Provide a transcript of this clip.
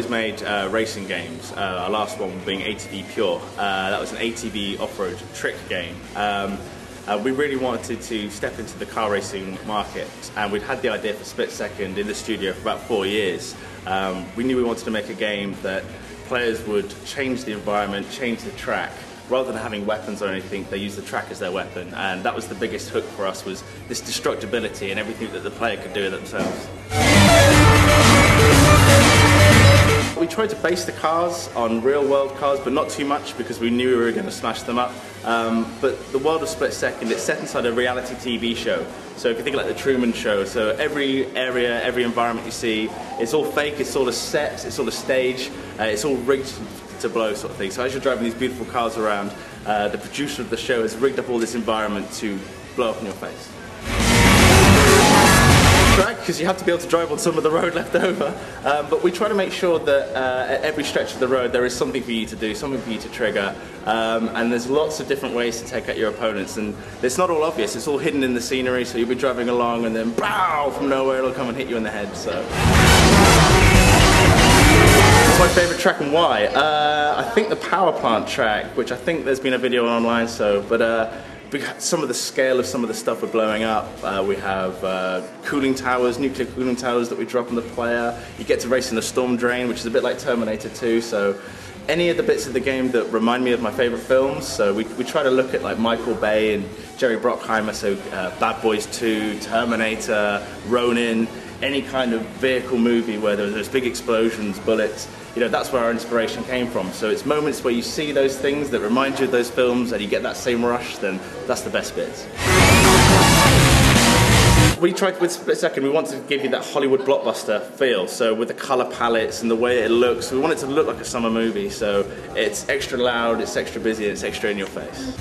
always made racing games, our last one being ATV Pure. That was an ATV off-road trick game. We really wanted to step into the car racing market, and we'd had the idea for Split Second in the studio for about 4 years. We knew we wanted to make a game that players would change the environment, change the track. Rather than having weapons or anything, they use the track as their weapon, and that was the biggest hook for us, was this destructibility and everything that the player could do themselves. We tried to base the cars on real-world cars, but not too much because we knew we were going to smash them up. But the world of Split Second, it's set inside a reality TV show. So if you think like the Truman Show, so every area, every environment you see, it's all fake, it's all a set, it's all a stage, it's all rigged to blow sort of thing. So as you're driving these beautiful cars around, the producer of the show has rigged up all this environment to blow up in your face. Because you have to be able to drive on some of the road left over, but we try to make sure that at every stretch of the road there is something for you to do, something for you to trigger, and there's lots of different ways to take out your opponents, and it's not all obvious, it's all hidden in the scenery, so you'll be driving along and then BOW! From nowhere it'll come and hit you in the head. So what's my favourite track and why? I think the power plant track, which I think there's been a video online, but some of the scale of some of the stuff we're blowing up. We have cooling towers, nuclear cooling towers that we drop on the player. You get to race in a storm drain, which is a bit like Terminator 2. So any of the bits of the game that remind me of my favourite films. So we try to look at like Michael Bay and Jerry Bruckheimer, so Bad Boys 2, Terminator, Ronin, any kind of vehicle movie where there's big explosions, bullets. You know, that's where our inspiration came from. So it's moments where you see those things that remind you of those films and you get that same rush, then that's the best bits. We tried with Split Second, we wanted to give you that Hollywood blockbuster feel. So with the colour palettes and the way it looks, we want it to look like a summer movie. So it's extra loud, it's extra busy, it's extra in your face.